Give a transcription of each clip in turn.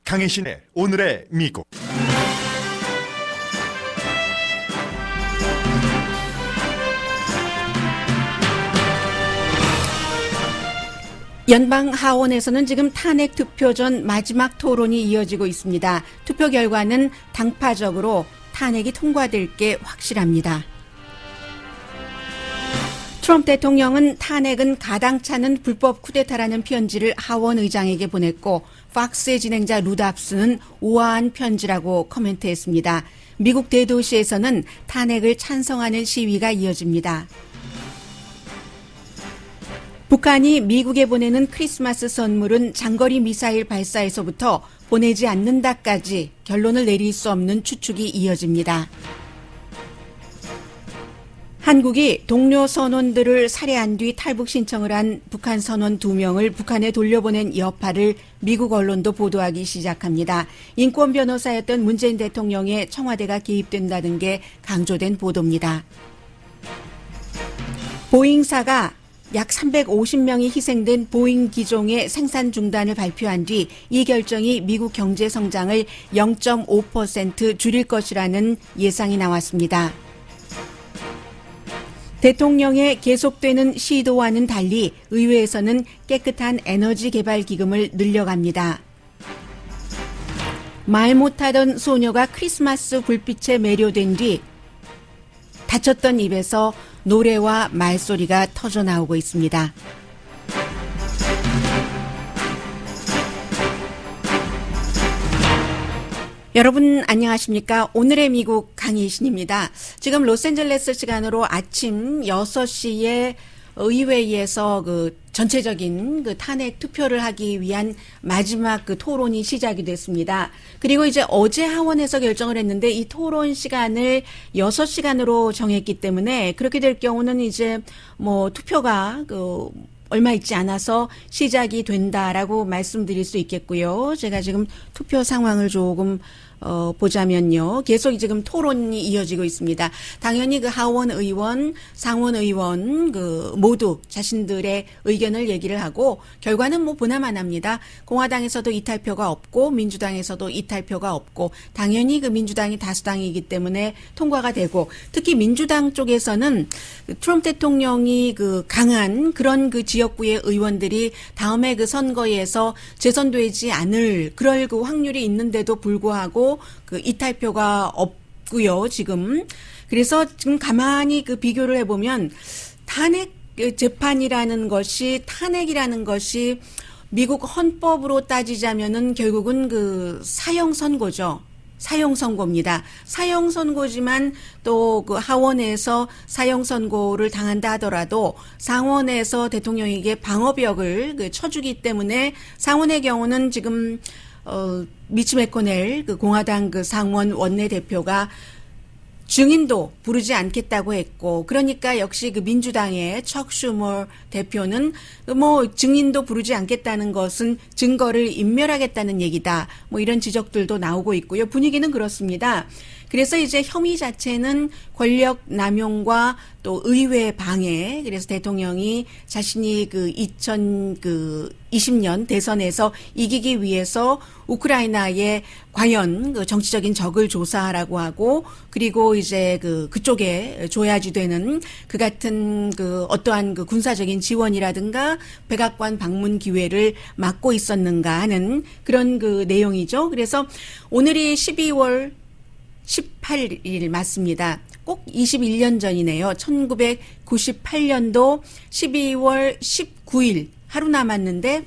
강혜신의 오늘의 미국. 연방 하원에서는 지금 탄핵 투표 전 마지막 토론이 이어지고 있습니다. 투표 결과는 당파적으로 탄핵이 통과될 게 확실합니다. 트럼프 대통령은 탄핵은 가당찮은 불법 쿠데타라는 편지를 하원 의장에게 보냈고, 팍스의 진행자 루답스는 우아한 편지라고 코멘트했습니다. 미국 대도시에서는 탄핵을 찬성하는 시위가 이어집니다. 북한이 미국에 보내는 크리스마스 선물은 장거리 미사일 발사에서부터 보내지 않는다까지 결론을 내릴 수 없는 추측이 이어집니다. 한국이 동료 선원들을 살해한 뒤 탈북 신청을 한 북한 선원 2명을 북한에 돌려보낸 여파를 미국 언론도 보도하기 시작합니다. 인권 변호사였던 문재인 대통령의 청와대가 개입된다는 게 강조된 보도입니다. 보잉사가 약 350명이 희생된 보잉 기종의 생산 중단을 발표한 뒤 이 결정이 미국 경제 성장을 0.5% 줄일 것이라는 예상이 나왔습니다. 대통령의 계속되는 시도와는 달리 의회에서는 깨끗한 에너지 개발 기금을 늘려갑니다. 말 못하던 소녀가 크리스마스 불빛에 매료된 뒤 다쳤던 입에서 노래와 말소리가 터져나오고 있습니다. 여러분 안녕하십니까? 오늘의 미국 강희신입니다. 지금 로스앤젤레스 시간으로 아침 6시에 의회에서 전체적인 탄핵 투표를 하기 위한 마지막 토론이 시작이 됐습니다. 그리고 이제 어제 하원에서 결정을 했는데 이 토론 시간을 6시간으로 정했기 때문에 그렇게 될 경우는 이제 투표가 얼마 있지 않아서 시작이 된다라고 말씀드릴 수 있겠고요. 제가 지금 투표 상황을 조금 보자면요. 계속 지금 토론이 이어지고 있습니다. 당연히 하원 의원, 상원 의원 모두 자신들의 의견을 얘기를 하고 결과는 보나마납니다. 공화당에서도 이탈표가 없고 민주당에서도 이탈표가 없고 당연히 민주당이 다수당이기 때문에 통과가 되고 특히 민주당 쪽에서는 트럼프 대통령이 강한 그런 지역구의 의원들이 다음에 선거에서 재선되지 않을 그럴 확률이 있는데도 불구하고 이탈표가 없고요, 지금. 그래서 지금 가만히 비교를 해보면 탄핵 재판이라는 것이, 탄핵이라는 것이 미국 헌법으로 따지자면은 결국은 사형 선고죠. 사형 선고입니다. 사형 선고지만 또 하원에서 사형 선고를 당한다 하더라도 상원에서 대통령에게 방어벽을 쳐주기 때문에 상원의 경우는 지금 미치 매코넬 공화당 상원 원내대표가 증인도 부르지 않겠다고 했고, 그러니까 역시 민주당의 척 슈머 대표는 증인도 부르지 않겠다는 것은 증거를 인멸하겠다는 얘기다. 이런 지적들도 나오고 있고요. 분위기는 그렇습니다. 그래서 이제 혐의 자체는 권력 남용과 또 의회 방해. 그래서 대통령이 자신이 2020년 대선에서 이기기 위해서 우크라이나에 과연 정치적인 적을 조사하라고 하고, 그리고 이제 그쪽에 줘야지 되는 같은 어떠한 군사적인 지원이라든가 백악관 방문 기회를 막고 있었는가 하는 그런 내용이죠. 그래서 오늘이 12월 18일 맞습니다. 꼭 21년 전이네요. 1998년도 12월 19일 하루 남았는데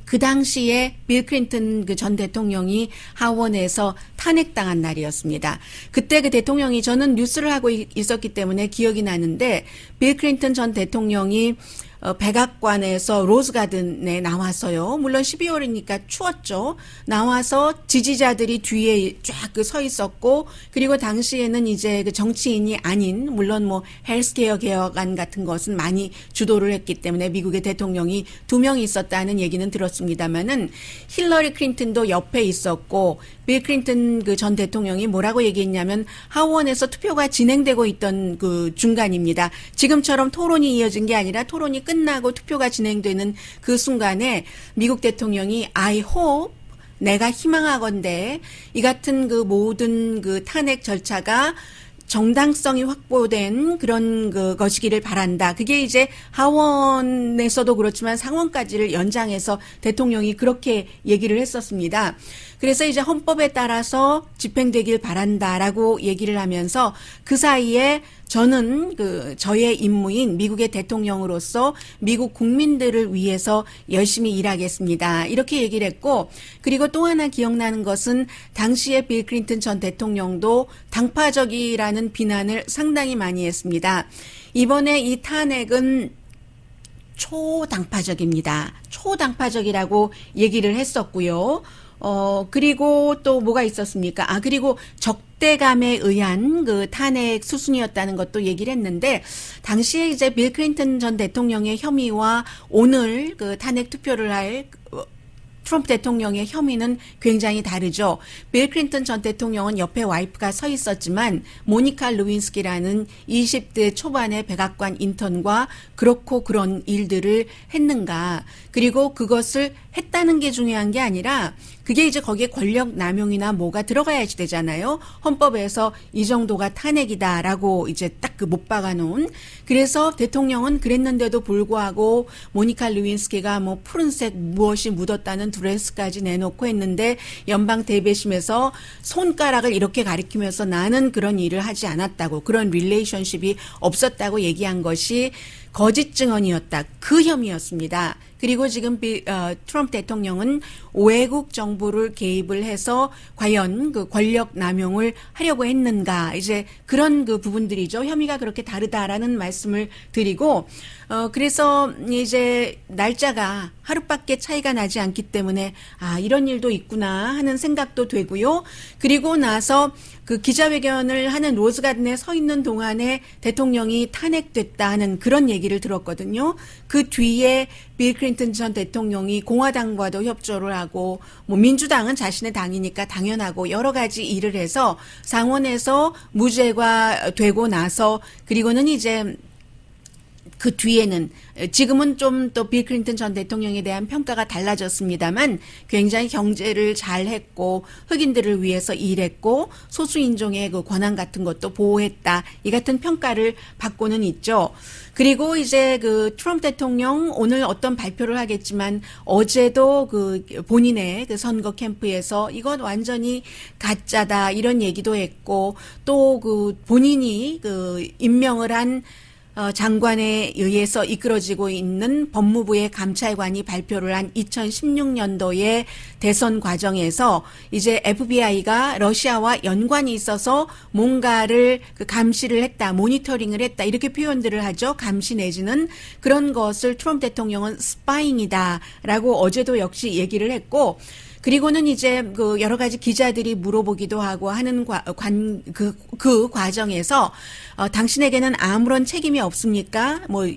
그 당시에 빌 클린턴 전 대통령이 하원에서 탄핵당한 날이었습니다. 그때 대통령이, 저는 뉴스를 하고 있었기 때문에 기억이 나는데, 빌 클린턴 전 대통령이 백악관에서 로즈가든에 나와서요. 물론 12월이니까 추웠죠. 나와서 지지자들이 뒤에 쫙 서 있었고, 그리고 당시에는 이제 정치인이 아닌, 물론 헬스케어 개혁안 같은 것은 많이 주도를 했기 때문에 미국의 대통령이 2명 있었다는 얘기는 들었습니다만은 힐러리 클린턴도 옆에 있었고, 빌 클린턴 전 대통령이 뭐라고 얘기했냐면 하원에서 투표가 진행되고 있던 중간입니다. 지금처럼 토론이 이어진 게 아니라 토론이 끝나고 투표가 진행되는 그 순간에 미국 대통령이 I hope 내가 희망하건대 이 같은 그 모든 그 탄핵 절차가 정당성이 확보된 그런 것이기를 바란다. 그게 이제 하원에서도 그렇지만 상원까지를 연장해서 대통령이 그렇게 얘기를 했었습니다. 그래서 이제 헌법에 따라서 집행되길 바란다라고 얘기를 하면서 그 사이에 저는 저의 임무인 미국의 대통령으로서 미국 국민들을 위해서 열심히 일하겠습니다. 이렇게 얘기를 했고, 그리고 또 하나 기억나는 것은 당시에 빌 클린턴 전 대통령도 당파적이라는 비난을 상당히 많이 했습니다. 이번에 이 탄핵은 초당파적입니다. 초당파적이라고 얘기를 했었고요. 그리고 또 뭐가 있었습니까? 그리고 적대감에 의한 그 탄핵 수순이었다는 것도 얘기를 했는데, 당시에 이제 빌 클린턴 전 대통령의 혐의와 오늘 그 탄핵 투표를 할 트럼프 대통령의 혐의는 굉장히 다르죠. 빌 클린턴 전 대통령은 옆에 와이프가 서 있었지만 모니카 루윈스키라는 20대 초반의 백악관 인턴과 그렇고 그런 일들을 했는가. 그리고 그것을 했다는 게 중요한 게 아니라 그게 이제 거기에 권력 남용이나 뭐가 들어가야지 되잖아요. 헌법에서 이 정도가 탄핵이다라고 이제 딱 그 못 박아놓은. 그래서 대통령은 그랬는데도 불구하고 모니카 루윈스키가 뭐 푸른색 무엇이 묻었다는 드레스까지 내놓고 했는데 연방 대배심에서 손가락을 이렇게 가리키면서 나는 그런 일을 하지 않았다고, 그런 릴레이션십이 없었다고 얘기한 것이 거짓 증언이었다. 그 혐의였습니다. 그리고 지금 트럼프 대통령은 외국 정부를 개입을 해서 과연 그 권력 남용을 하려고 했는가, 이제 그런 그 부분들이죠. 혐의가 그렇게 다르다라는 말씀을 드리고, 그래서 이제 날짜가 하루밖에 차이가 나지 않기 때문에 이런 일도 있구나 하는 생각도 되고요. 그리고 나서 그 기자회견을 하는 로즈가든에 서 있는 동안에 대통령이 탄핵됐다 하는 그런 얘기를 들었거든요. 그 뒤에 빌 클린턴 전 대통령이 공화당과도 협조를 하고, 뭐 민주당은 자신의 당이니까 당연하고 여러 가지 일을 해서 상원에서 무죄가 되고 나서, 그리고는 이제 그 뒤에는 지금은 좀 또 빌 클린턴 전 대통령에 대한 평가가 달라졌습니다만 굉장히 경제를 잘 했고 흑인들을 위해서 일했고 소수인종의 그 권한 같은 것도 보호했다, 이 같은 평가를 받고는 있죠. 그리고 이제 그 트럼프 대통령 오늘 어떤 발표를 하겠지만 어제도 그 본인의 그 선거 캠프에서 이건 완전히 가짜다 이런 얘기도 했고, 또 그 본인이 그 임명을 한 장관에 의해서 이끌어지고 있는 법무부의 감찰관이 발표를 한 2016년도의 대선 과정에서 이제 FBI가 러시아와 연관이 있어서 뭔가를 그 감시를 했다, 모니터링을 했다, 이렇게 표현들을 하죠. 감시 내지는 그런 것을 트럼프 대통령은 스파잉이다라고 어제도 역시 얘기를 했고, 그리고는 이제 그 여러 가지 기자들이 물어보기도 하고 하는 그 과정에서 당신에게는 아무런 책임이 없습니까? 뭐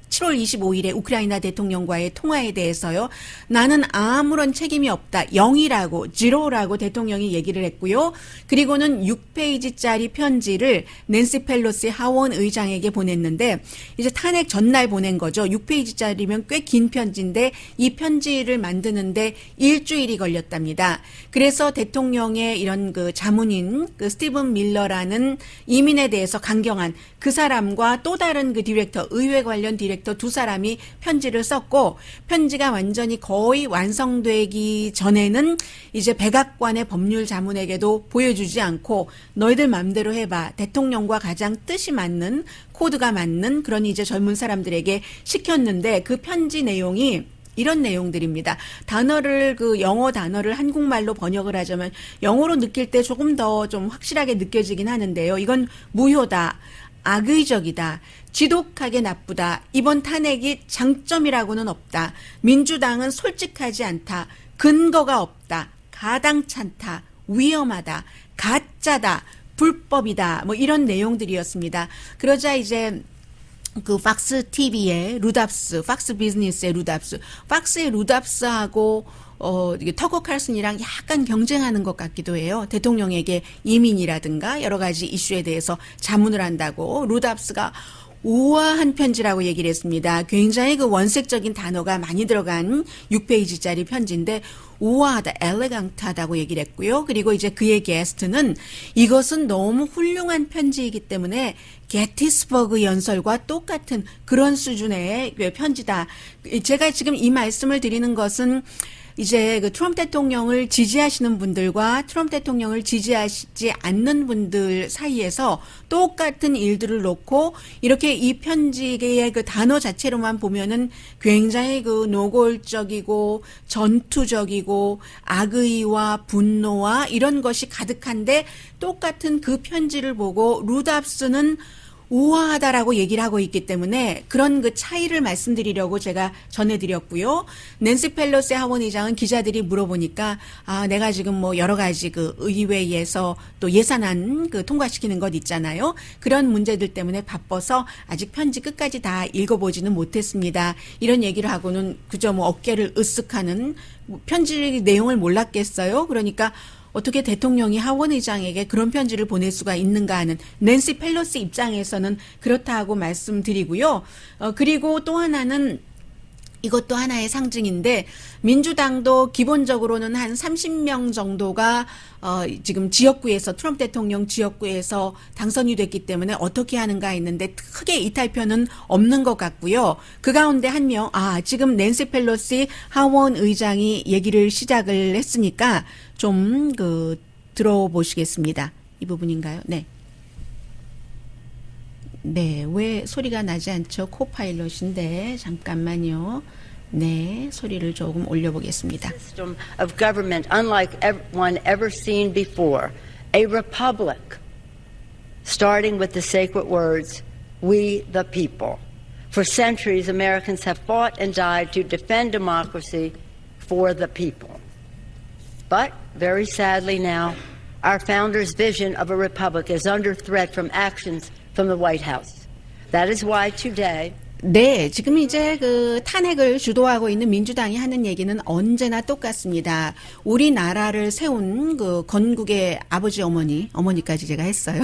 7월 25일에 우크라이나 대통령과의 통화에 대해서요. 나는 아무런 책임이 없다. 0이라고, 제로라고 대통령이 얘기를 했고요. 그리고는 6페이지짜리 편지를 낸시 펠로시 하원 의장에게 보냈는데 이제 탄핵 전날 보낸 거죠. 6페이지짜리면 꽤 긴 편지인데 이 편지를 만드는데 일주일이 걸렸답니다. 그래서 대통령의 이런 그 자문인 그 스티븐 밀러라는 이민에 대해서 강경한 그 사람과 또 다른 그 디렉터, 의회 관련 디렉터 두 사람이 편지를 썼고, 편지가 완전히 거의 완성되기 전에는 이제 백악관의 법률 자문에게도 보여주지 않고 너희들 마음대로 해봐, 대통령과 가장 뜻이 맞는, 코드가 맞는 그런 이제 젊은 사람들에게 시켰는데 그 편지 내용이 이런 내용들입니다. 단어를 그 영어 단어를 한국말로 번역을 하자면 영어로 느낄 때 조금 더 좀 확실하게 느껴지긴 하는데요. 이건 무효다, 악의적이다, 지독하게 나쁘다, 이번 탄핵이 장점이라고는 없다, 민주당은 솔직하지 않다, 근거가 없다, 가당찮다, 위험하다, 가짜다, 불법이다, 뭐 이런 내용들이었습니다. 그러자 이제 그 팍스 TV의 루답스, 팍스 비즈니스의 루답스, 팍스의 루답스하고 이게 터거 칼슨이랑 약간 경쟁하는 것 같기도 해요. 대통령에게 이민이라든가 여러 가지 이슈에 대해서 자문을 한다고 루답스가 우아한 편지라고 얘기를 했습니다. 굉장히 그 원색적인 단어가 많이 들어간 6페이지짜리 편지인데 우아하다, 엘레강트하다고 얘기를 했고요. 그리고 이제 그의 게스트는 이것은 너무 훌륭한 편지이기 때문에 게티스버그 연설과 똑같은 그런 수준의 편지다. 제가 지금 이 말씀을 드리는 것은 이제 그 트럼프 대통령을 지지하시는 분들과 트럼프 대통령을 지지하지 않는 분들 사이에서 똑같은 일들을 놓고 이렇게 이 편지의 그 단어 자체로만 보면은 굉장히 그 노골적이고 전투적이고 악의와 분노와 이런 것이 가득한데 똑같은 그 편지를 보고 루답스는 우아하다라고 얘기를 하고 있기 때문에 그런 그 차이를 말씀드리려고 제가 전해드렸고요. 낸시 펠로시 하원 의장은 기자들이 물어보니까 내가 지금 뭐 여러 가지 그 의회에서 또 예산안 그 통과시키는 것 있잖아요. 그런 문제들 때문에 바빠서 아직 편지 끝까지 다 읽어보지는 못했습니다. 이런 얘기를 하고는 그저 뭐 어깨를 으쓱하는 편지 내용을 몰랐겠어요. 그러니까 어떻게 대통령이 하원 의장에게 그런 편지를 보낼 수가 있는가 하는 낸시 펠로시 입장에서는 그렇다고 말씀드리고요. 그리고 또 하나는 이것도 하나의 상징인데 민주당도 기본적으로는 한 30명 정도가 지금 지역구에서 트럼프 대통령 지역구에서 당선이 됐기 때문에 어떻게 하는가 했는데 크게 이탈표는 없는 것 같고요. 그 가운데 한 명, 지금 낸시 펠로시 하원 의장이 얘기를 시작을 했으니까 좀 들어보시겠습니다. 이 부분인가요? 네. 네, 왜 소리가 나지 않죠? 코파일럿인데 잠깐만요. 네, 소리를 조금 올려보겠습니다. System of government unlike one ever seen before. A republic, starting with the sacred words, "We the people." For centuries, Americans have fought and died to defend democracy for the people. But, very sadly now, our founders' vision of a republic is under threat from actions from the White House. That is why today 네, 지금 이제 그 탄핵을 주도하고 있는 민주당이 하는 얘기는 언제나 똑같습니다. 우리나라를 세운 그 건국의 아버지 어머니까지 제가 했어요.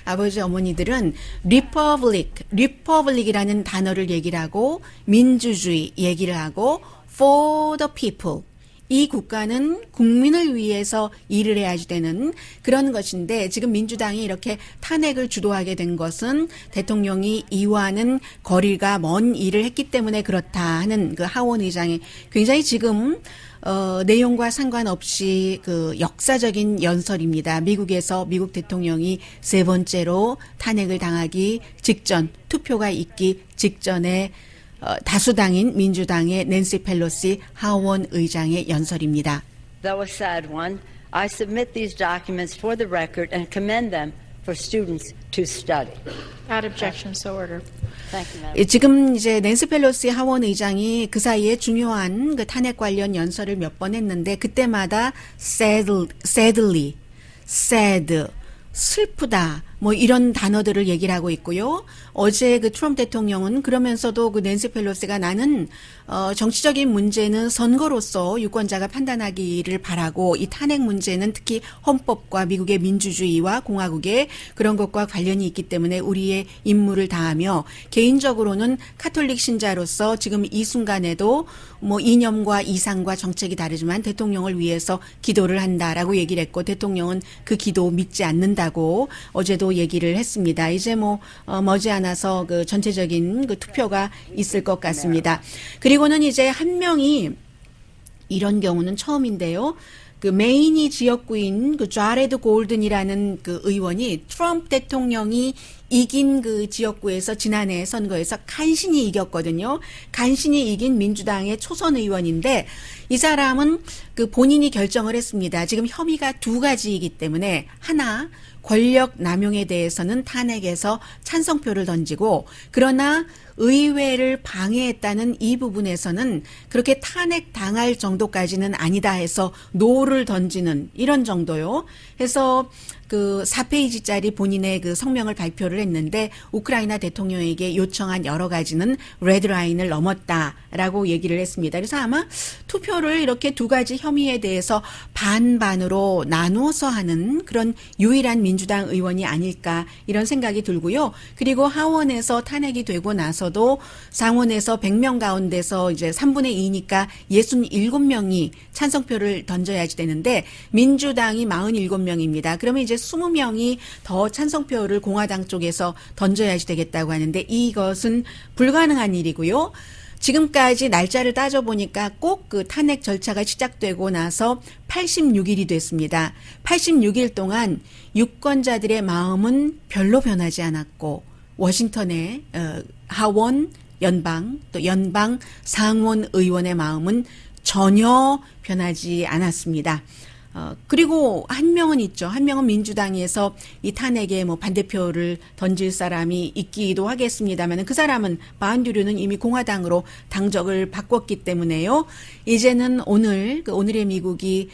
아버지 어머니들은 리퍼블릭이라는 단어를 얘기를 하고 민주주의 얘기를 하고 for the people. 이 국가는 국민을 위해서 일을 해야지 되는 그런 것인데 지금 민주당이 이렇게 탄핵을 주도하게 된 것은 대통령이 이와는 거리가 먼 일을 했기 때문에 그렇다 하는 그 하원 의장이 굉장히 지금 내용과 상관없이 그 역사적인 연설입니다. 미국에서 미국 대통령이 세 번째로 탄핵을 당하기 직전, 투표가 있기 직전에 다수당인 민주당의 낸시 펠로시 하원 의장의 연설입니다. though a sad one, I submit these documents for the record and commend them for students to study. Without objection, so ordered. Thank you, Madam. 지금 이제 낸시 펠로시 하원 의장이 그 사이에 중요한 그 탄핵 관련 연설을 몇 번 했는데 그때마다 sadly, sad, 슬프다. 뭐 이런 단어들을 얘기를 하고 있고요. 어제 그 트럼프 대통령은 그러면서도 그 낸시 펠로시가 나는 정치적인 문제는 선거로서 유권자가 판단하기를 바라고 이 탄핵 문제는 특히 헌법과 미국의 민주주의와 공화국의 그런 것과 관련이 있기 때문에 우리의 임무를 다하며 개인적으로는 카톨릭 신자로서 지금 이 순간에도 뭐 이념과 이상과 정책이 다르지만 대통령을 위해서 기도를 한다라고 얘기를 했고 대통령은 그 기도 믿지 않는다고 어제도 얘기를 했습니다. 이제 뭐 머지않아서 그 전체적인 그 투표가 있을 것 같습니다. 그리고는 이제 한 명이 이런 경우는 처음인데요. 그 메이니 지역구인 그 자레드 골든이라는 그 의원이 트럼프 대통령이 이긴 그 지역구에서 지난해 선거에서 간신히 이겼거든요. 간신히 이긴 민주당의 초선 의원인데 이 사람은 그 본인이 결정을 했습니다. 지금 혐의가 두 가지이기 때문에 하나 권력 남용에 대해서는 탄핵에서 찬성표를 던지고 그러나 의회를 방해했다는 이 부분에서는 그렇게 탄핵 당할 정도까지는 아니다 해서 노를 던지는 이런 정도요. 해서 그 4페이지짜리 본인의 그 성명을 발표를 했는데 우크라이나 대통령에게 요청한 여러 가지는 레드라인을 넘었다라고 얘기를 했습니다. 그래서 아마 투표를 이렇게 두 가지 혐의에 대해서 반반으로 나누어서 하는 그런 유일한 민주당 의원이 아닐까 이런 생각이 들고요. 그리고 하원에서 탄핵이 되고 나서도 상원에서 100명 가운데서 이제 3분의 2니까 67명이 찬성표를 던져야지 되는데 민주당이 47명입니다. 그러면 이제 20명이 더 찬성표를 공화당 쪽에서 던져야지 되겠다고 하는데 이것은 불가능한 일이고요. 지금까지 날짜를 따져보니까 꼭 그 탄핵 절차가 시작되고 나서 86일이 됐습니다. 86일 동안 유권자들의 마음은 별로 변하지 않았고 워싱턴의 하원, 연방, 또 연방 상원 의원의 마음은 전혀 변하지 않았습니다. 그리고 한 명은 있죠. 한 명은 민주당에서 이 탄핵에 뭐 반대표를 던질 사람이 있기도 하겠습니다만 그 사람은 바운드류는 이미 공화당으로 당적을 바꿨기 때문에요. 이제는 오늘의 미국이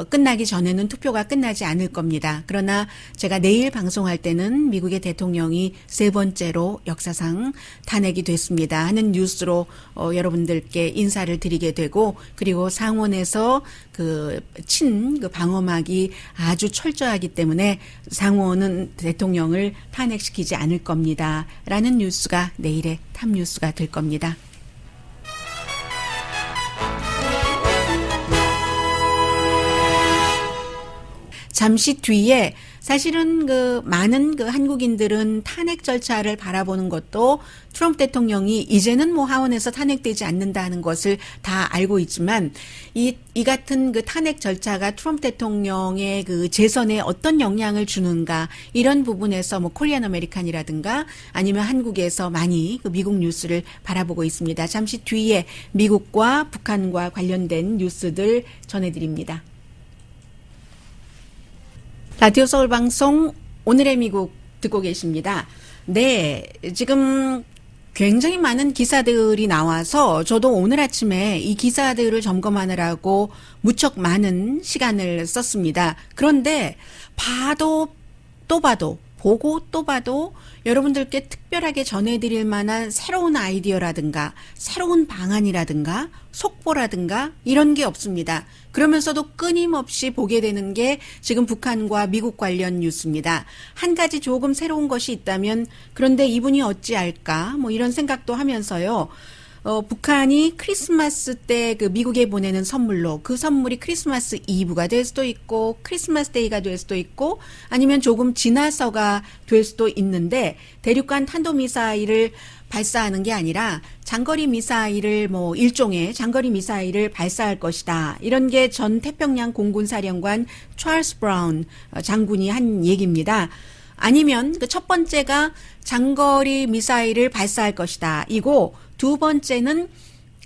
끝나기 전에는 투표가 끝나지 않을 겁니다. 그러나 제가 내일 방송할 때는 미국의 대통령이 세 번째로 역사상 탄핵이 됐습니다 하는 뉴스로 여러분들께 인사를 드리게 되고 그리고 상원에서 그 방어막이 아주 철저하기 때문에 상원은 대통령을 탄핵시키지 않을 겁니다 라는 뉴스가 내일의 탑뉴스가 될 겁니다. 잠시 뒤에 사실은 그 많은 그 한국인들은 탄핵 절차를 바라보는 것도 트럼프 대통령이 이제는 뭐 하원에서 탄핵되지 않는다 하는 것을 다 알고 있지만 이 같은 그 탄핵 절차가 트럼프 대통령의 그 재선에 어떤 영향을 주는가 이런 부분에서 뭐 코리안 아메리칸이라든가 아니면 한국에서 많이 그 미국 뉴스를 바라보고 있습니다. 잠시 뒤에 미국과 북한과 관련된 뉴스들 전해드립니다. 라디오 서울 방송 오늘의 미국 듣고 계십니다. 네, 지금 굉장히 많은 기사들이 나와서 저도 오늘 아침에 이 기사들을 점검하느라고 무척 많은 시간을 썼습니다. 그런데 봐도 또 봐도 보고 또 봐도 여러분들께 특별하게 전해드릴 만한 새로운 아이디어라든가 새로운 방안이라든가 속보라든가 이런 게 없습니다. 그러면서도 끊임없이 보게 되는 게 지금 북한과 미국 관련 뉴스입니다. 한 가지 조금 새로운 것이 있다면 그런데 이분이 어찌할까 뭐 이런 생각도 하면서요. 북한이 크리스마스 때 그 미국에 보내는 선물로 그 선물이 크리스마스 이브가 될 수도 있고 크리스마스 데이가 될 수도 있고 아니면 조금 지나서가 될 수도 있는데 대륙간 탄도미사일을 발사하는 게 아니라 장거리 미사일을 뭐 일종의 장거리 미사일을 발사할 것이다. 이런 게 전 태평양 공군 사령관 찰스 브라운 장군이 한 얘기입니다. 아니면 그 첫 번째가 장거리 미사일을 발사할 것이다. 이고 두 번째는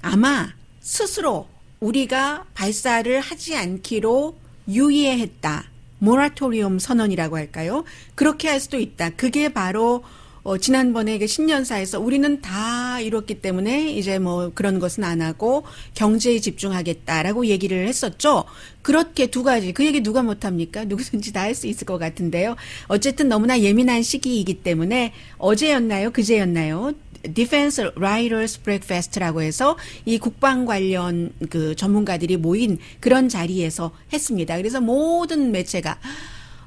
아마 스스로 우리가 발사를 하지 않기로 유예했다. 모라토리움 선언이라고 할까요? 그렇게 할 수도 있다. 그게 바로 지난번에 그 신년사에서 우리는 다 이뤘기 때문에 이제 뭐 그런 것은 안 하고 경제에 집중하겠다라고 얘기를 했었죠. 그렇게 두 가지, 그 얘기 누가 못합니까? 누구든지 다 할 수 있을 것 같은데요. 어쨌든 너무나 예민한 시기이기 때문에 어제였나요? 그제였나요? Defense Writers Breakfast라고 해서 이 국방 관련 그 전문가들이 모인 그런 자리에서 했습니다. 그래서 모든 매체가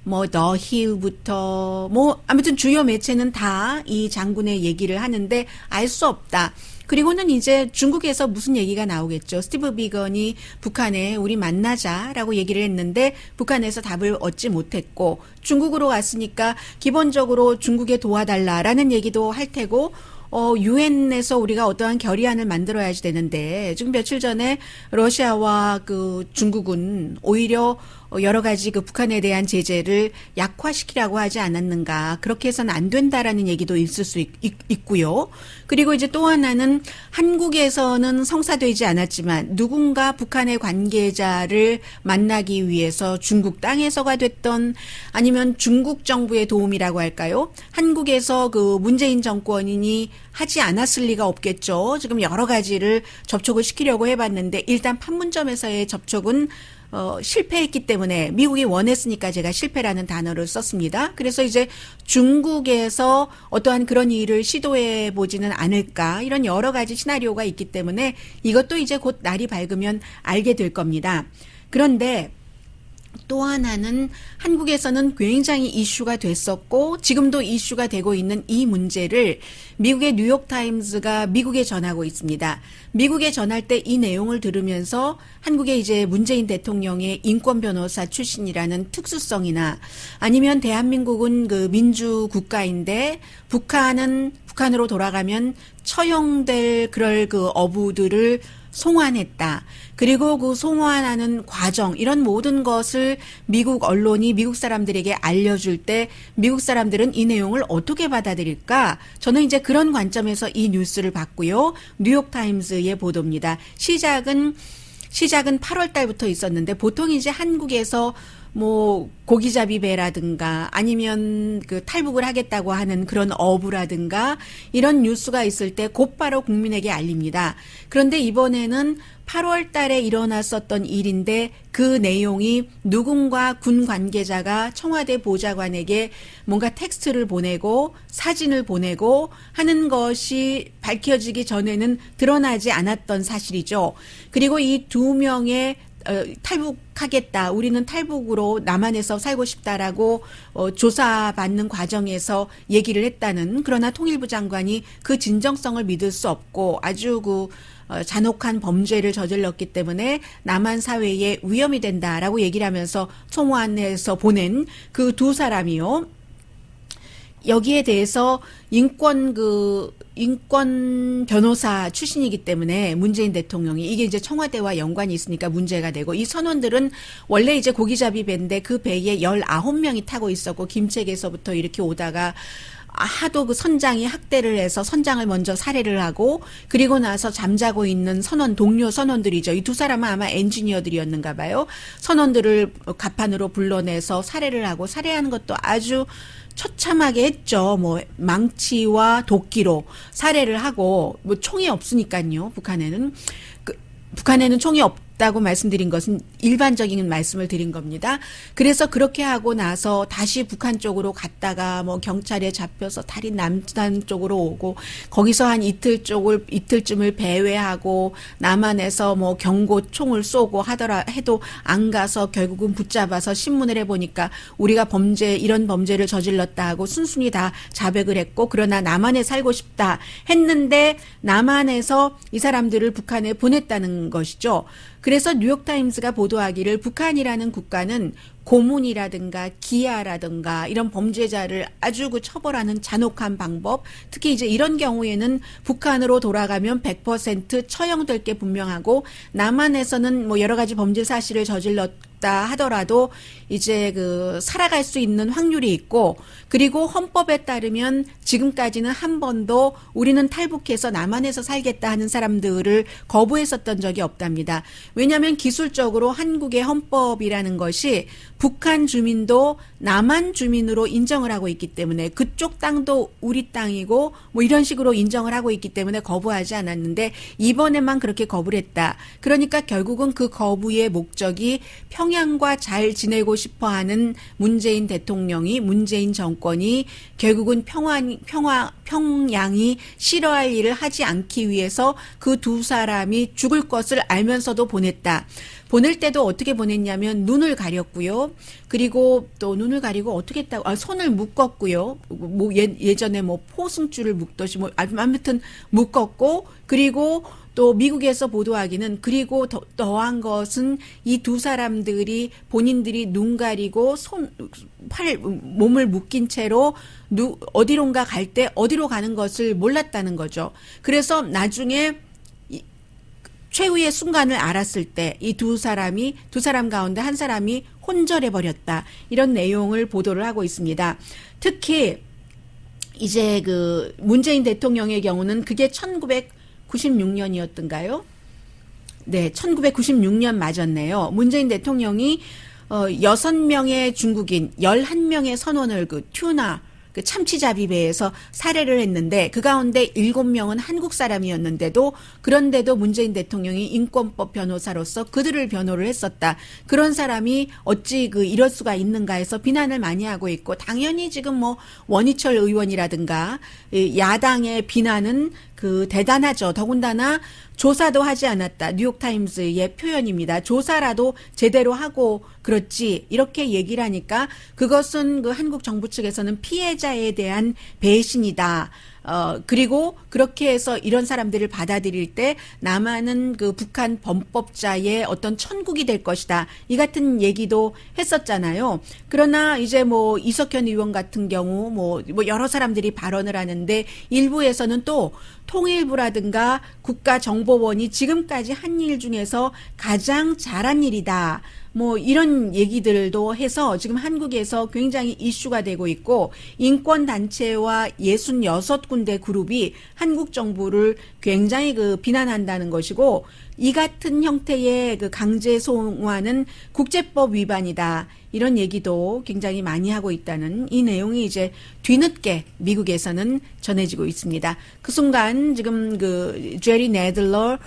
뭐 더 힐부터 뭐 아무튼 주요 매체는 다 이 장군의 얘기를 하는데 알 수 없다. 그리고는 이제 중국에서 무슨 얘기가 나오겠죠. 스티브 비건이 북한에 우리 만나자라고 얘기를 했는데 북한에서 답을 얻지 못했고 중국으로 왔으니까 기본적으로 중국에 도와달라라는 얘기도 할 테고 유엔에서 우리가 어떠한 결의안을 만들어야지 되는데 지금 며칠 전에 러시아와 그 중국은 오히려 여러 가지 그 북한에 대한 제재를 약화시키라고 하지 않았는가. 그렇게 해서는 안 된다라는 얘기도 있을 수 있고요. 그리고 이제 또 하나는 한국에서는 성사되지 않았지만 누군가 북한의 관계자를 만나기 위해서 중국 땅에서가 됐던 아니면 중국 정부의 도움이라고 할까요? 한국에서 그 문재인 정권이 하지 않았을 리가 없겠죠. 지금 여러 가지를 접촉을 시키려고 해봤는데 일단 판문점에서의 접촉은 실패했기 때문에 미국이 원했으니까 제가 실패라는 단어를 썼습니다. 그래서 이제 중국에서 어떠한 그런 일을 시도해 보지는 않을까 이런 여러 가지 시나리오가 있기 때문에 이것도 이제 곧 날이 밝으면 알게 될 겁니다. 그런데 또 하나는 한국에서는 굉장히 이슈가 됐었고 지금도 이슈가 되고 있는 이 문제를 미국의 뉴욕타임즈가 미국에 전하고 있습니다. 미국에 전할 때 이 내용을 들으면서 한국의 이제 문재인 대통령의 인권 변호사 출신이라는 특수성이나 아니면 대한민국은 그 민주 국가인데 북한으로 돌아가면 처형될 그럴 그 어부들을 송환했다. 그리고 그 송환하는 과정 이런 모든 것을 미국 언론이 미국 사람들에게 알려줄 때 미국 사람들은 이 내용을 어떻게 받아들일까? 저는 이제 그런 관점에서 이 뉴스를 봤고요. 뉴욕타임스의 보도입니다. 시작은 8월 달부터 있었는데 보통 이제 한국에서 뭐 고기잡이 배라든가 아니면 그 탈북을 하겠다고 하는 그런 어부라든가 이런 뉴스가 있을 때 곧바로 국민에게 알립니다. 그런데 이번에는 8월 달에 일어났었던 일인데 그 내용이 누군가 군 관계자가 청와대 보좌관에게 뭔가 텍스트를 보내고 사진을 보내고 하는 것이 밝혀지기 전에는 드러나지 않았던 사실이죠. 그리고 이 두 명의 탈북하겠다. 우리는 탈북으로 남한에서 살고 싶다라고 조사받는 과정에서 얘기를 했다는 그러나 통일부 장관이 그 진정성을 믿을 수 없고 아주 그 잔혹한 범죄를 저질렀기 때문에 남한 사회에 위험이 된다라고 얘기를 하면서 송환해서 보낸 그 두 사람이요. 여기에 대해서 인권 변호사 출신이기 때문에 문재인 대통령이 이게 이제 청와대와 연관이 있으니까 문제가 되고 이 선원들은 원래 이제 고기잡이 배인데 그 배에 19명이 타고 있었고 김책에서부터 이렇게 오다가 하도 그 선장이 학대를 해서 선장을 먼저 살해를 하고 그리고 나서 잠자고 있는 동료 선원들이죠. 이 두 사람은 아마 엔지니어들이었는가 봐요. 선원들을 갑판으로 불러내서 살해를 하고 살해하는 것도 아주 처참하게 했죠. 뭐 망치와 도끼로 살해를 하고 뭐 총이 없으니까요. 북한에는 총이 없다고 말씀드린 것은 일반적인 말씀을 드린 겁니다. 그래서 그렇게 하고 나서 다시 북한 쪽으로 갔다가 뭐 경찰에 잡혀서 다리 남단 쪽으로 오고 거기서 한 이틀쯤을 배회하고 남한에서 뭐 경고총을 쏘고 해도 안 가서 결국은 붙잡아서 신문을 해보니까 우리가 이런 범죄를 저질렀다 하고 순순히 다 자백을 했고 그러나 남한에 살고 싶다 했는데 남한에서 이 사람들을 북한에 보냈다는 것이죠. 그래서 뉴욕타임스가 보도하기를 북한이라는 국가는 고문이라든가 기아라든가 이런 범죄자를 아주 처벌하는 잔혹한 방법, 특히 이제 이런 경우에는 북한으로 돌아가면 100% 처형될 게 분명하고 남한에서는 뭐 여러 가지 범죄 사실을 저질렀다 하더라도 이제 살아갈 수 있는 확률이 있고 그리고 헌법에 따르면 지금까지는 한 번도 우리는 탈북해서 남한에서 살겠다 하는 사람들을 거부했었던 적이 없답니다. 왜냐하면 기술적으로 한국의 헌법이라는 것이 북한 주민도 남한 주민으로 인정을 하고 있기 때문에 그쪽 땅도 우리 땅이고 뭐 이런 식으로 인정을 하고 있기 때문에 거부하지 않았는데 이번에만 그렇게 거부를 했다. 그러니까 결국은 그 거부의 목적이 평양과 잘 지내고 싶어하는 문재인 대통령이 문재인 정권이 결국은 평양이 싫어할 일을 하지 않기 위해서 그 두 사람이 죽을 것을 알면서도 보냈다. 보낼 때도 어떻게 보냈냐면 눈을 가렸고요. 그리고 또 눈을 가리고 어떻게 했다고 손을 묶었고요. 뭐 예전에 뭐 포승줄을 묶듯이 뭐 아무튼 묶었고 그리고 또 미국에서 보도하기는 그리고 더한 것은 이 두 사람들이 본인들이 눈 가리고 몸을 묶인 채로 어디론가 갈 때 어디로 가는 것을 몰랐다는 거죠. 그래서 나중에 최후의 순간을 알았을 때 이 두 사람 가운데 한 사람이 혼절해 버렸다. 이런 내용을 보도를 하고 있습니다. 특히 이제 문재인 대통령의 경우는 그게 1996년이었던가요? 네, 1996년 맞았네요. 문재인 대통령이 6명의 중국인, 11명의 선원을 튜나 그 참치잡이배에서 살해를 했는데 그 가운데 7명은 한국 사람이었는데도 그런데도 문재인 대통령이 인권법 변호사로서 그들을 변호를 했었다. 그런 사람이 어찌 이럴 수가 있는가 해서 비난을 많이 하고 있고 당연히 지금 뭐 원희철 의원이라든가 야당의 비난은 대단하죠. 더군다나 조사도 하지 않았다. 뉴욕타임스의 표현입니다. 조사라도 제대로 하고 그렇지. 이렇게 얘기를 하니까 그것은 한국 정부 측에서는 피해자에 대한 배신이다. 그리고 그렇게 해서 이런 사람들을 받아들일 때 남한은 북한 범법자의 어떤 천국이 될 것이다. 이 같은 얘기도 했었잖아요. 그러나 이제 뭐 이석현 의원 같은 경우 뭐 여러 사람들이 발언을 하는데 일부에서는 또 통일부라든가 국가정보원이 지금까지 한 일 중에서 가장 잘한 일이다. 뭐 이런 얘기들도 해서 지금 한국에서 굉장히 이슈가 되고 있고 인권단체와 66군데 그룹이 한국 정부를 굉장히 비난한다는 것이고 이 같은 형태의 강제 송환은 국제법 위반이다. 이런 얘기도 굉장히 많이 하고 있다는 이 내용이 이제 뒤늦게 미국에서는 전해지고 있습니다. 그 순간 지금 제리 네들러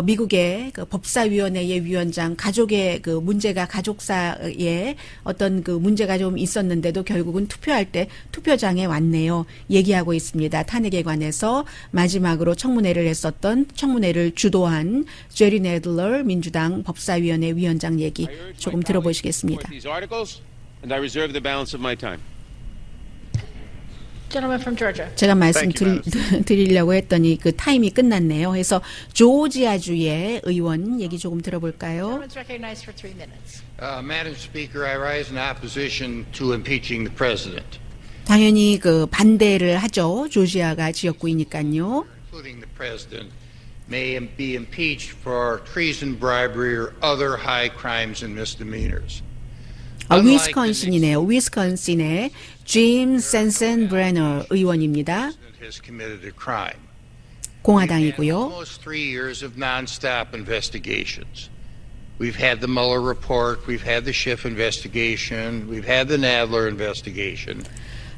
미국의 법사위원회의 위원장 가족의 문제가 가족사에 어떤 문제가 좀 있었는데도 결국은 투표할 때 투표장에 왔네요. 얘기하고 있습니다. 탄핵에 관해서 마지막으로 청문회를 했었던 청문회를 주도한 제리 네들러 민주당 법사위원회 위원장 얘기 조금 들어보시겠습니다. And I reserve the balance of my time. Gentleman from Georgia. 제가 말씀 Thank you, 드리려고 했더니 타임이 끝났네요. 그래서 조지아주의 의원 얘기 조금 들어볼까요? Gentleman's recognized for 3 minutes. Madam Speaker, I rise in opposition to impeaching the president, 당연히 반대를 하죠. 조지아가 지역구이니까요. including the president, may be impeached for treason, bribery, or other high crimes and misdemeanors. 위스콘신이네요. 위스콘신의 짐 센센브레너 의원입니다. Has committed a crime. 공화당이고요. Almost 3 years of non-stop investigations. We've had the Mueller report, we've had the Schiff investigation, we've had the Nadler investigation.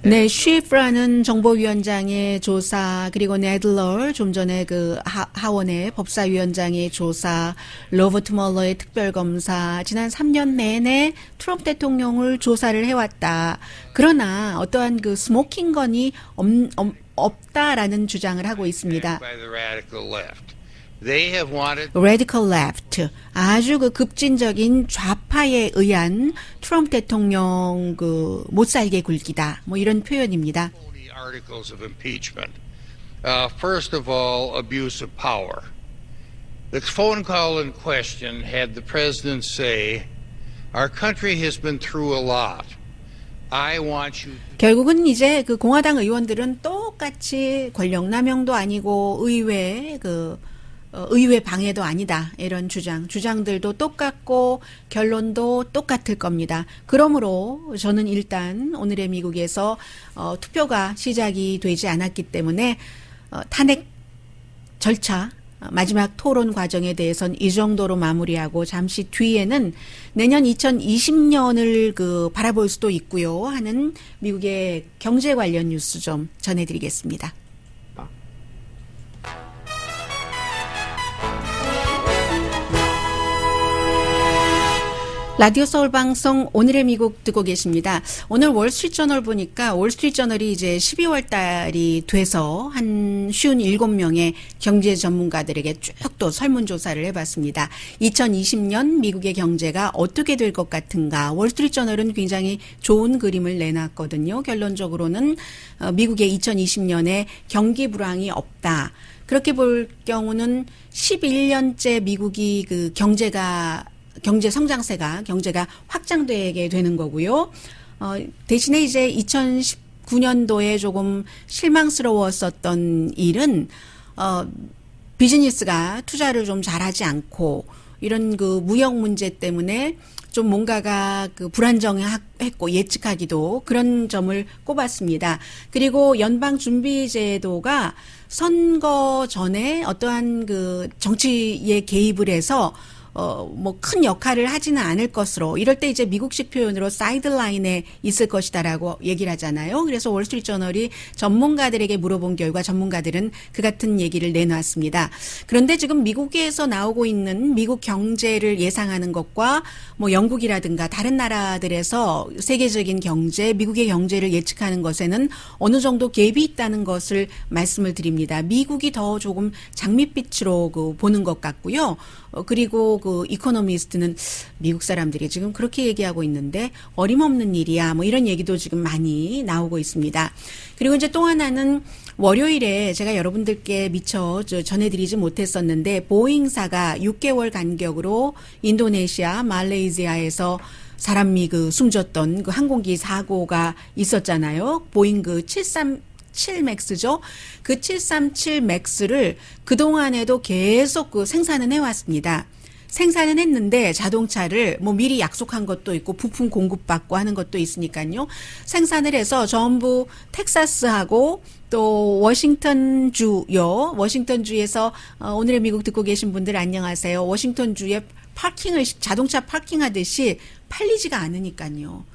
네, 쉬프라는 정보위원장의 조사, 그리고 네들러, 좀 전에 하원의 법사위원장의 조사, 로버트 멀러의 특별검사, 지난 3년 내내 트럼프 대통령을 조사를 해왔다. 그러나 어떠한 스모킹건이 없다라는 주장을 하고 있습니다. By the radical left. They have wanted Radical Left, 아주 급진적인 좌파에 의한 트럼프 대통령 못살게 굴기다. 뭐 이런 표현입니다. the articles of impeachment. First of all, abuse of power. The phone call in question had the president say, "Our country has been through a lot. I want you." 결국은 이제 공화당 의원들은 똑같이 권력 남용도 아니고 의회 방해도 아니다. 이런 주장들도 똑같고 결론도 똑같을 겁니다. 그러므로 저는 일단 오늘의 미국에서 투표가 시작이 되지 않았기 때문에 탄핵 절차 마지막 토론 과정에 대해서는 이 정도로 마무리하고 잠시 뒤에는 내년 2020년을 바라볼 수도 있고요 하는 미국의 경제 관련 뉴스 좀 전해드리겠습니다. 라디오 서울 방송 오늘의 미국 듣고 계십니다. 오늘 월스트리트저널 보니까 월스트리트저널이 이제 12월 달이 돼서 한 57명의 경제 전문가들에게 쭉 또 설문조사를 해봤습니다. 2020년 미국의 경제가 어떻게 될 것 같은가. 월스트리트저널은 굉장히 좋은 그림을 내놨거든요. 결론적으로는 미국의 2020년에 경기 불황이 없다. 그렇게 볼 경우는 11년째 미국이 경제 성장세가 경제가 확장되게 되는 거고요. 대신에 이제 2019년도에 조금 실망스러웠었던 일은 비즈니스가 투자를 좀 잘하지 않고 이런 무역 문제 때문에 좀 뭔가가 불안정했고 예측하기도 그런 점을 꼽았습니다. 그리고 연방준비제도가 선거 전에 어떠한 정치에 개입을 해서 뭐 큰 역할을 하지는 않을 것으로 이럴 때 이제 미국식 표현으로 사이드라인에 있을 것이다라고 얘기를 하잖아요. 그래서 월스트리트저널이 전문가들에게 물어본 결과 전문가들은 그 같은 얘기를 내놨습니다. 그런데 지금 미국에서 나오고 있는 미국 경제를 예상하는 것과 뭐 영국이라든가 다른 나라들에서 세계적인 경제, 미국의 경제를 예측하는 것에는 어느 정도 갭이 있다는 것을 말씀을 드립니다. 미국이 더 조금 장밋빛으로 보는 것 같고요. 그리고 그 이코노미스트는 미국 사람들이 지금 그렇게 얘기하고 있는데 어림없는 일이야. 뭐 이런 얘기도 지금 많이 나오고 있습니다. 그리고 이제 또 하나는 월요일에 제가 여러분들께 미처 전해드리지 못했었는데 보잉사가 6개월 간격으로 인도네시아, 말레이시아에서 사람이 숨졌던 그 항공기 사고가 있었잖아요. 보잉 737 맥스죠. 그 737 맥스를 그동안에도 계속 생산은 해왔습니다. 생산은 했는데 자동차를 뭐 미리 약속한 것도 있고 부품 공급받고 하는 것도 있으니까요. 생산을 해서 전부 텍사스하고 또 워싱턴주요. 워싱턴주에서 오늘의 미국 듣고 계신 분들 안녕하세요. 워싱턴주에 파킹을 자동차 파킹하듯이 팔리지가 않으니까요.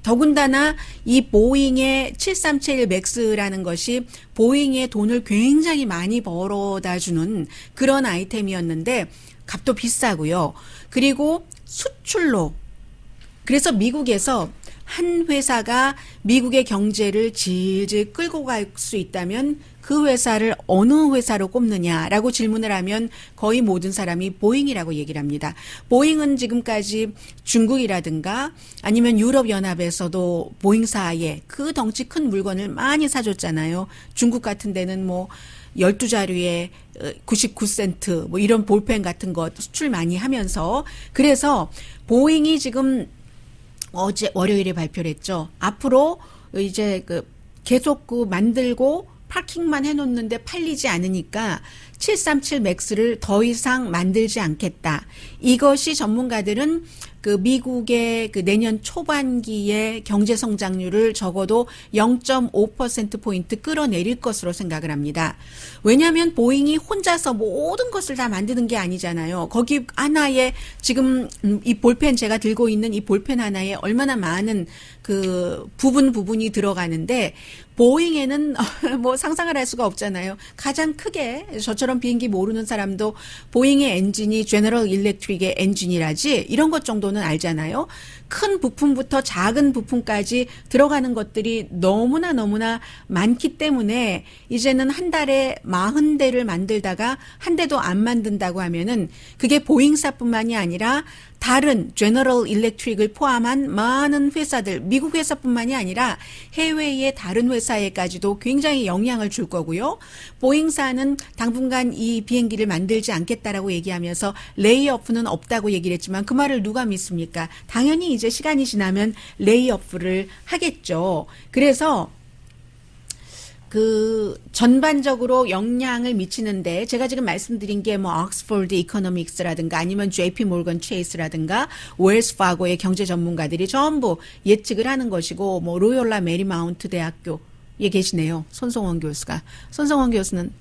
더군다나 이 보잉의 737 맥스라는 것이 보잉의 돈을 굉장히 많이 벌어다 주는 그런 아이템이었는데 값도 비싸고요. 그리고 수출로 그래서 미국에서 한 회사가 미국의 경제를 질질 끌고 갈 수 있다면 그 회사를 어느 회사로 꼽느냐라고 질문을 하면 거의 모든 사람이 보잉이라고 얘기를 합니다. 보잉은 지금까지 중국이라든가 아니면 유럽연합에서도 보잉사에 그 덩치 큰 물건을 많이 사줬잖아요. 중국 같은 데는 뭐 12자루에 99센트 뭐 이런 볼펜 같은 것 수출 많이 하면서 그래서 보잉이 지금 어제 월요일에 발표를 했죠. 앞으로 이제 계속 만들고 파킹만 해놓는데 팔리지 않으니까 737 맥스를 더 이상 만들지 않겠다. 이것이 전문가들은 미국의 내년 초반기의 경제 성장률을 적어도 0.5%포인트 끌어내릴 것으로 생각을 합니다. 왜냐하면 보잉이 혼자서 모든 것을 다 만드는 게 아니잖아요. 거기 하나에 지금 이 볼펜 제가 들고 있는 이 볼펜 하나에 얼마나 많은 부분이 들어가는데 보잉에는 뭐 상상을 할 수가 없잖아요. 가장 크게 저처럼 비행기 모르는 사람도 보잉의 엔진이 제너럴 일렉트릭의 엔진이라지 이런 것 정도는 알잖아요. 큰 부품부터 작은 부품까지 들어가는 것들이 너무나 많기 때문에 이제는 한 달에 40대를 만들다가 한 대도 안 만든다고 하면은 그게 보잉사뿐만이 아니라 다른 제너럴 일렉트릭을 포함한 많은 회사들, 미국 회사뿐만이 아니라 해외의 다른 회사에까지도 굉장히 영향을 줄 거고요. 보잉사는 당분간 이 비행기를 만들지 않겠다라고 얘기하면서 레이오프는 없다고 얘기를 했지만 그 말을 누가 믿습니까? 당연히 이제 시간이 지나면 레이오프를 하겠죠. 그래서 전반적으로 영향을 미치는데 제가 지금 말씀드린 게 뭐 옥스퍼드 이코노믹스라든가 아니면 JP 모건 체이스라든가 웰스 파고의 경제 전문가들이 전부 예측을 하는 것이고 뭐 로열라 메리마운트 대학교에 계시네요. 손성원 교수가. 손성원 교수는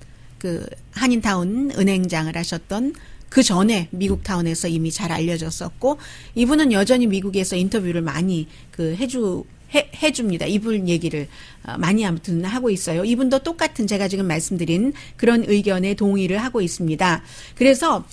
한인타운 은행장을 하셨던 그 전에 미국타운에서 이미 잘 알려졌었고 이분은 여전히 미국에서 인터뷰를 많이 해줍니다. 이분 얘기를 많이 아무튼 하고 있어요. 이분도 똑같은 제가 지금 말씀드린 그런 의견에 동의를 하고 있습니다. 그래서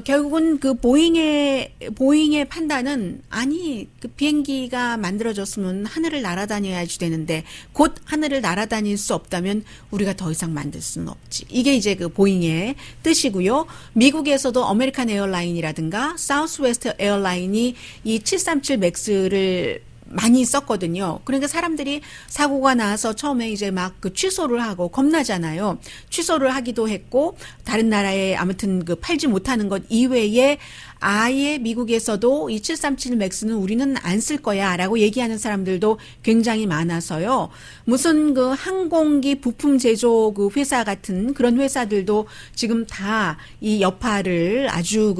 결국은 보잉의 판단은 아니 비행기가 만들어졌으면 하늘을 날아다녀야지 되는데 곧 하늘을 날아다닐 수 없다면 우리가 더 이상 만들 수는 없지. 이게 이제 보잉의 뜻이고요. 미국에서도 아메리칸 에어라인이라든가 사우스웨스트 에어라인이 이 737 맥스를 많이 썼거든요. 그러니까 사람들이 사고가 나서 처음에 이제 막 취소를 하고 겁나잖아요. 취소를 하기도 했고 다른 나라에 아무튼 팔지 못하는 것 이외에 아예 미국에서도 이 737 맥스는 우리는 안 쓸 거야라고 얘기하는 사람들도 굉장히 많아서요. 무슨 항공기 부품 제조 회사 같은 그런 회사들도 지금 다 이 여파를 아주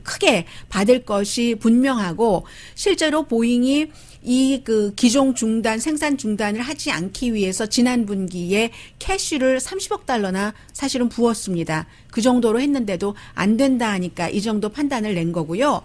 크게 받을 것이 분명하고 실제로 보잉이 이 그 기종 중단, 생산 중단을 하지 않기 위해서 지난 분기에 캐시를 30억 달러나 사실은 부었습니다. 그 정도로 했는데도 안 된다 하니까 이 정도 판단을 낸 거고요.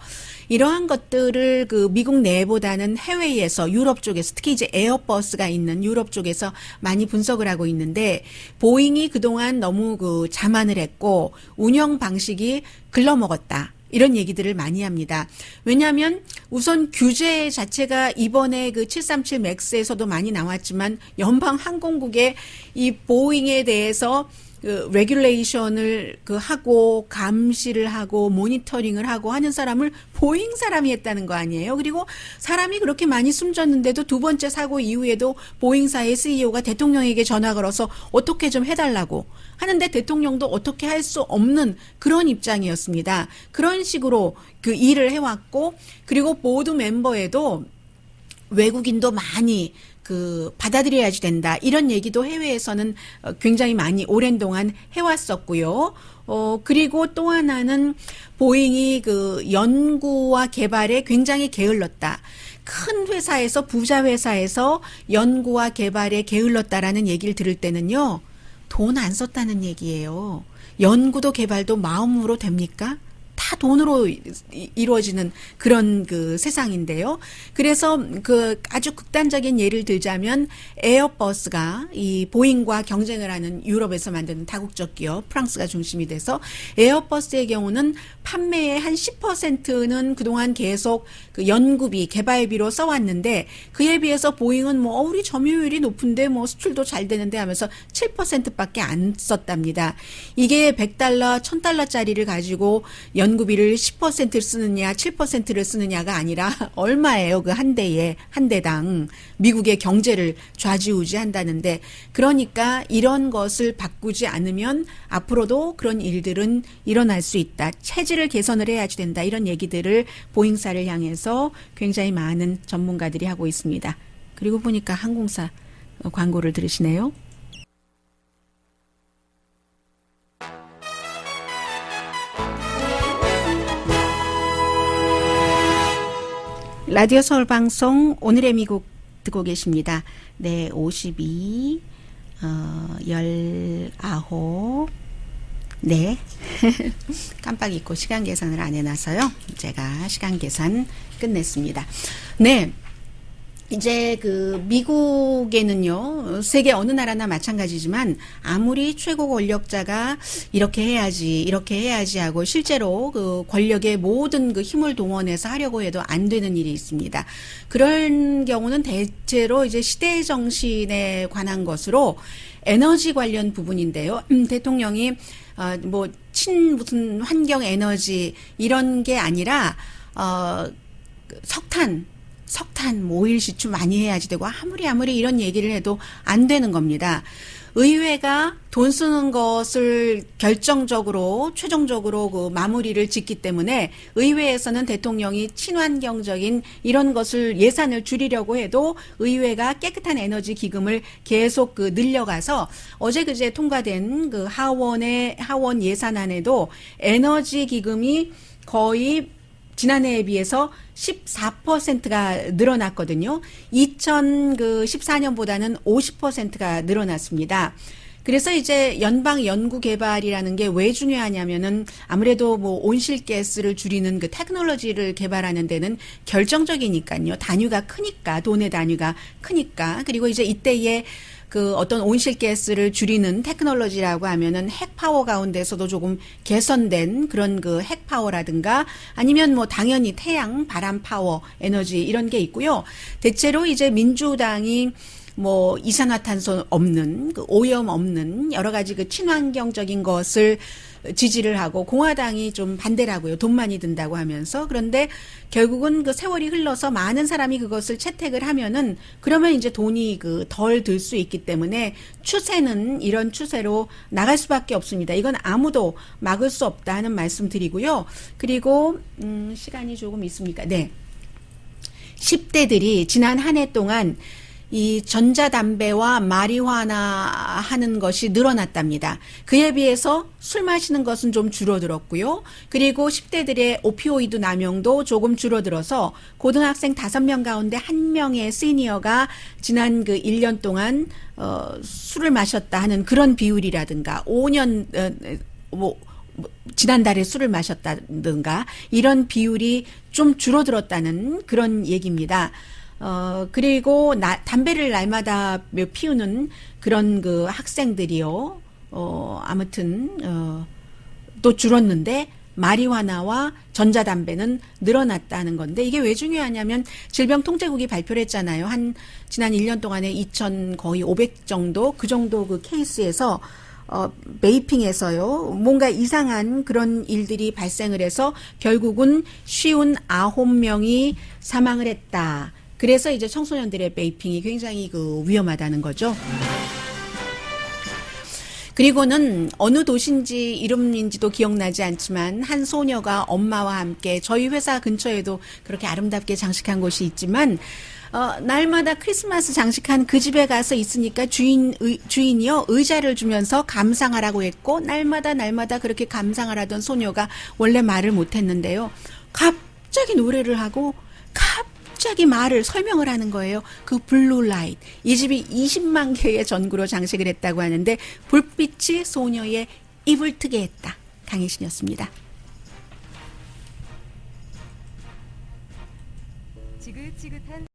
이러한 것들을 그 미국 내보다는 해외에서 유럽 쪽에서 특히 이제 에어버스가 있는 유럽 쪽에서 많이 분석을 하고 있는데 보잉이 그동안 너무 그 자만을 했고 운영 방식이 글러먹었다. 이런 얘기들을 많이 합니다. 왜냐하면 우선 규제 자체가 이번에 그 737 맥스에서도 많이 나왔지만 연방 항공국의 이 보잉에 대해서 그 레귤레이션을 그 하고 감시를 하고 모니터링을 하고 하는 사람을 보잉 사람이 했다는 거 아니에요. 그리고 사람이 그렇게 많이 숨졌는데도 두 번째 사고 이후에도 보잉사의 CEO가 대통령에게 전화 걸어서 어떻게 좀 해달라고 하는데 대통령도 어떻게 할 수 없는 그런 입장이었습니다. 그런 식으로 그 일을 해왔고 그리고 보드 멤버에도 외국인도 많이 그 받아들여야지 된다. 이런 얘기도 해외에서는 굉장히 많이 오랜 동안 해왔었고요. 그리고 또 하나는 보잉이 그 연구와 개발에 굉장히 게을렀다. 큰 회사에서 부자 회사에서 연구와 개발에 게을렀다라는 얘기를 들을 때는요. 돈 안 썼다는 얘기예요. 연구도 개발도 마음으로 됩니까? 다 돈으로 이루어지는 그런 그 세상인데요. 그래서 그 아주 극단적인 예를 들자면 에어버스가 이 보잉과 경쟁을 하는 유럽에서 만드는 다국적 기업 프랑스가 중심이 돼서 에어버스의 경우는 판매의 한 10%는 그동안 계속 그 연구비, 개발비로 써왔는데 그에 비해서 보잉은 뭐 우리 점유율이 높은데 뭐 수출도 잘 되는데 하면서 7%밖에 안 썼답니다. 이게 $100, $1000짜리를 가지고 연구비를 10%를 쓰느냐 7%를 쓰느냐가 아니라 얼마예요 그 한 대에 한 대당 미국의 경제를 좌지우지한다는데 그러니까 이런 것을 바꾸지 않으면 앞으로도 그런 일들은 일어날 수 있다. 체질을 개선을 해야지 된다. 이런 얘기들을 보잉사를 향해서 굉장히 많은 전문가들이 하고 있습니다. 그리고 보니까 항공사 광고를 들으시네요. 라디오 서울 방송 오늘의 미국 듣고 계십니다. 네, 52, 19, 네. 깜빡 잊고 시간 계산을 안 해놔서요. 제가 시간 계산 끝냈습니다. 네. 이제 그 미국에는요, 세계 어느 나라나 마찬가지지만 아무리 최고 권력자가 이렇게 해야지 하고 실제로 그 권력의 모든 그 힘을 동원해서 하려고 해도 안 되는 일이 있습니다. 그런 경우는 대체로 이제 시대 정신에 관한 것으로 에너지 관련 부분인데요. 대통령이 무슨 환경 에너지 이런 게 아니라 석탄 오일 시추 많이 해야지 되고 아무리 이런 얘기를 해도 안 되는 겁니다. 의회가 돈 쓰는 것을 최종적으로 그 마무리를 짓기 때문에 의회에서는 대통령이 친환경적인 이런 것을 예산을 줄이려고 해도 의회가 깨끗한 에너지 기금을 계속 그 늘려가서 어제 그제 통과된 그 하원 예산안에도 에너지 기금이 거의 지난해에 비해서 14%가 늘어났거든요. 2014년보다는 50%가 늘어났습니다. 그래서 이제 연방 연구 개발이라는 게 왜 중요하냐면은 아무래도 뭐 온실가스를 줄이는 그 테크놀로지를 개발하는 데는 결정적이니까요. 단위가 크니까, 돈의 단위가 크니까. 그리고 이제 이때에 그 어떤 온실가스를 줄이는 테크놀로지라고 하면은 핵파워 가운데서도 조금 개선된 그런 그 핵파워라든가 아니면 뭐 당연히 태양, 바람 파워, 에너지 이런 게 있고요. 대체로 이제 민주당이 뭐 이산화탄소 없는, 그 오염 없는 여러 가지 그 친환경적인 것을 지지를 하고 공화당이 좀 반대를 하고요. 돈 많이 든다고 하면서. 그런데 결국은 그 세월이 흘러서 많은 사람이 그것을 채택을 하면은 그러면 이제 돈이 그 덜 들 수 있기 때문에 추세는 이런 추세로 나갈 수밖에 없습니다. 이건 아무도 막을 수 없다 하는 말씀 드리고요. 그리고 시간이 조금 있습니까? 네. 10대들이 지난 한 해 동안 이 전자담배와 마리화나 하는 것이 늘어났답니다. 그에 비해서 술 마시는 것은 좀 줄어들었고요. 그리고 10대들의 오피오이드 남용도 조금 줄어들어서 고등학생 5명 가운데 1명의 시니어가 지난 그 1년 동안 술을 마셨다 하는 그런 비율이라든가 5년 지난달에 술을 마셨다든가 이런 비율이 좀 줄어들었다는 그런 얘기입니다. 그리고 담배를 날마다 피우는 그런 그 학생들이요. 아무튼 또 줄었는데 마리화나와 전자담배는 늘어났다는 건데 이게 왜 중요하냐면 질병통제국이 발표를 했잖아요. 지난 1년 동안에 거의 500 정도 그 정도 그 케이스에서 베이핑에서요, 뭔가 이상한 그런 일들이 발생을 해서 결국은 59명이 사망을 했다. 그래서 이제 청소년들의 베이핑이 굉장히 그 위험하다는 거죠. 그리고는 어느 도시인지 이름인지도 기억나지 않지만 한 소녀가 엄마와 함께 저희 회사 근처에도 그렇게 아름답게 장식한 곳이 있지만 날마다 크리스마스 장식한 그 집에 가서 있으니까 주인이요 의자를 주면서 감상하라고 했고 날마다 그렇게 감상을 하던 소녀가 원래 말을 못했는데요. 갑자기 노래를 하고 갑자기 설명을 하는 거예요. 그 블루라이트. 이 집이 20만 개의 전구로 장식을 했다고 하는데 불빛이 소녀의 입을 트게 했다. 강희신이었습니다. 지긋지긋한